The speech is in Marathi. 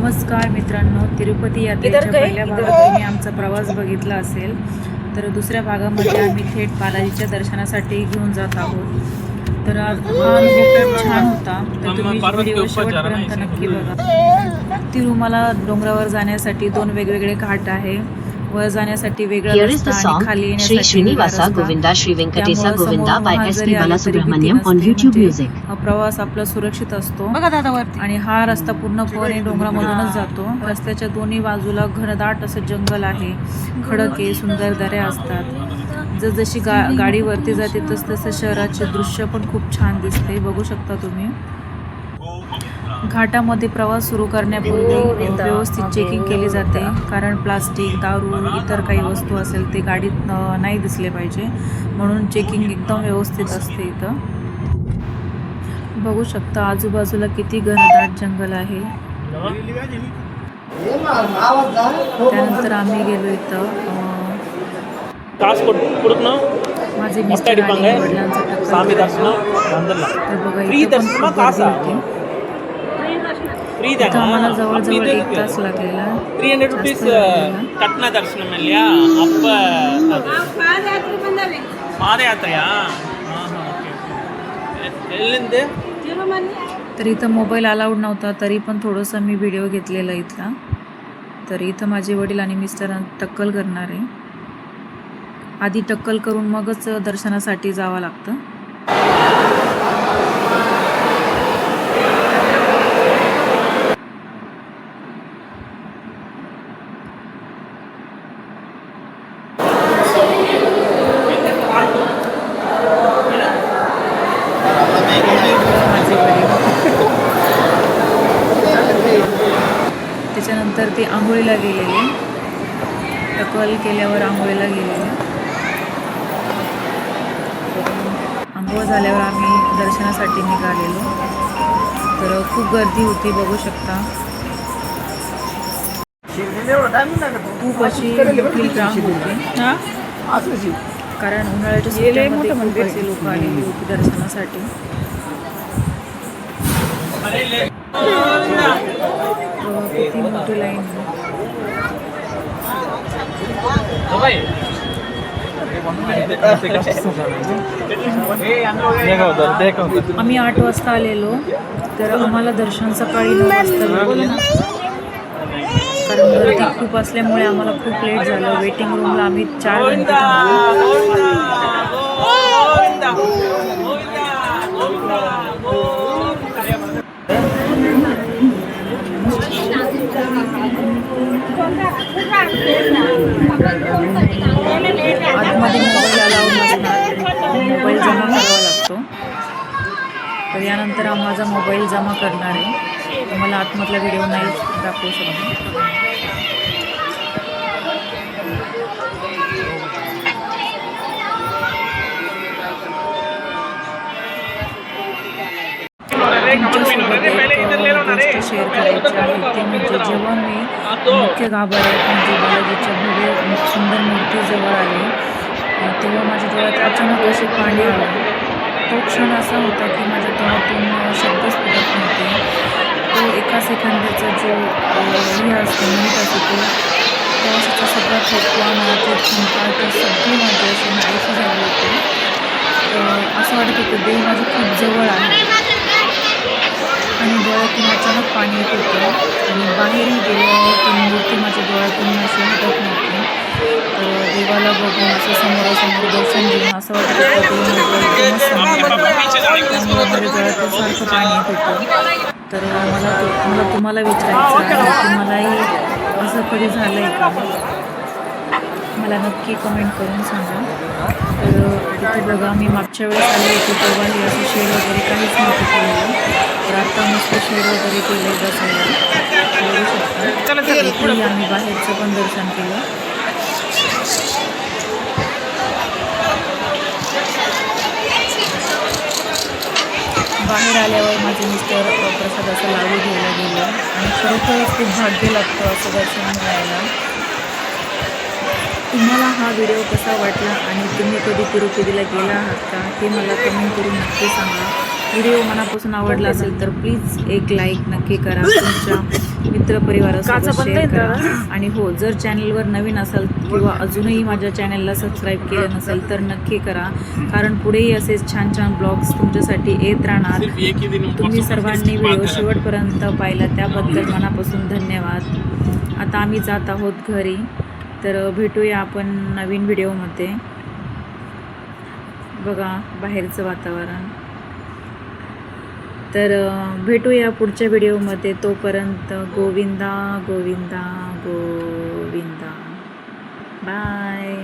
नमस्कार मित्रांनो, तिरुपती यात्रेच्या पहिल्या भागात तुम्ही आमचा प्रवास बघितला असेल, तर दुसऱ्या भागामध्ये आम्ही थेट बालाजीच्या दर्शनासाठी घेऊन जात आहोत। तर हा अनुभव खूप छान होता, तर तुम्ही व्हिडिओ शेवटपर्यंत नक्की बघा। तिरुमला डोंगरावर जाण्यासाठी 2 वेगवेगळे घाट आहे। वर जाण्यासाठी वेगळा रस्ता आणि खाली येण्यासाठी Shri Srinivasa Govinda Shri Venkatesa Govinda by S P. Balasubrahmanyam on YouTube music. हा प्रवास आपला सुरक्षित असतो आणि हा रस्ता पूर्णपणे डोंगरामधूनच जातो। रस्त्याच्या दोन्ही बाजूला घनदाट असं जंगल आहे, खडक आहे, सुंदर दऱ्या असतात। जसजशी गाडी वरती जाते तसं शहराचे दृश्य पण खूप छान दिसते, बघू शकता तुम्ही। घाटामध्ये प्रवास सुरू करण्यापूर्वी व्यवस्थित चेकिंग केली जाते, कारण प्लास्टिक, दारू, इतर काही वस्तू असेल ते गाडीत नाही दिसले पाहिजे, म्हणून चेकिंग एकदम व्यवस्थित असते। इथं बघू शकता आजूबाजूला किती घनदाट जंगल आहे। त्यानंतर आम्ही गेलो इथं माझे मिस्टर आणि वडिलांचं तर बघा इथं पण होती। आम्हाला जवळजवळ 1 तास लागलेला। 300 रुपीस कटना दर्शनम पादयात्रया तर इथं मोबाईल अलाउड नव्हता, तरी पण थोडंसं मी व्हिडिओ घेतलेला इथला। तर इथं माझे वडील आणि मिस्टर टक्कल करणार आहे। आधी टक्कल करून मगच दर्शनासाठी जावं लागतं। त्याच्यानंतर ते आंघोळीला गेलेले, टक्कल केल्यावर आंघोळीला गेलेले। आंघोळ झाल्यावर आम्ही दर्शनासाठी निघालेलो, तर खूप गर्दी होती, बघू शकता। खूप अशी मोठी रांग होती, कारण उन्हाळ्याच्या सुट्ट्यांमध्ये खूप असे लोक आलेली होती दर्शनासाठी। किती मोठी लाईन आम्ही 8 वाजता आलेलो, तर आम्हाला दर्शन सकाळी 9 वाजता भेटलं, कारण गर्दी खूप असल्यामुळे आम्हाला खूप लेट झालं। वेटिंग रूमला आम्ही 4 घंटे थांबलो। आतमध्ये मोबाईल अलाउड नसणार, मोबाईल जमा करावा लागतो। तर यानंतर माझा मोबाईल जमा करणार आहे, तुम्हाला आतमधला व्हिडिओ नाही दाखवू शकतो। गोष्ट शेअर करायची आहे, ते म्हणजे जेव्हा मी मुख्य गाभाऱ्यात म्हणजे बालाजीच्या भव्य सुंदर मूर्तीजवळ आले, तेव्हा माझ्या डोळ्यात अचानक असे पाणी आले। तो क्षण असा होता की माझ्या तोंडातून शब्दच फुटत नव्हते। तो एका सेकंदाचा जो हे असतो, मिनिट असतो, तो प्रवासाचा सगळा थकवा, मनाची चिंता, ते सगळी माझी अशी नाहीशी झाली होती। असं वाटत होतं देव माझं खूप जवळ आहे, आणि डोळ्यातून अचानक पाणी येत होतं, आणि बाहेरही गेल्यावर ती मूर्ती माझ्या डोळ्यातून अशी हटत नव्हती। तर देवाला बघून असं समोरासमोर दर्शन घेऊन असं वाटत होतं देव माझं एकदमच समोर आहे, त्यामुळे माझ्या डोळ्यातून सारखं पाणी येत होतं। तर मला तुम्हाला विचारायचं आहे की मलाही असं कधी झालं आहे का, मला नक्की कमेंट करून सांगा। तर तिथे बघा, मी मागच्या वेळेस आले होते तेव्हाही असं शेड वगैरे काहीच नव्हतं केलेलं, तर आता मस्त शेड वगैरे केलं बसायला, बघू शकता। इथेही आम्ही बाहेरचं पण दर्शन केलं। बाहेर आल्यावर माझे मिस्टर प्रसादाचा लाडू घ्यायला गेले, आणि खरोखरच खूप भाग्य लागतं असं दर्शन मिळायला। तुम्हाला हा व्हिडिओ कसा वाटला आणि तुम्ही कधी तिरुपतीला गेला आहात का हे मला कमेंट करून नक्की सांगा। व्हिडिओ मनापासून आवडला असेल तर प्लीज एक लाईक नक्की करा। तुमच्या मित्रपरिवारासोबत शेअर करा. आणि हो, जर चॅनलवर नवीन असाल किंवा अजूनही माझ्या चॅनलला सबस्क्राईब केलं नसेल तर नक्की करा, कारण पुढेही असेच छान छान ब्लॉग्स तुमच्यासाठी येत राहणार. सिर्फ एक ही दिन तुम्ही सर्वांनी व्हिडिओ शेवटपर्यंत पाहिला त्याबद्दल मनापासून धन्यवाद. आता आम्ही जात आहोत घरी, तर भेटूया आपण नवीन व्हिडिओमध्ये. बघा बाहेरचं वातावरण. तर भेटूया पुढच्या व्हिडिओमध्ये. तोपर्यंत गोविंदा गोविंदा गोविंदा. बाय.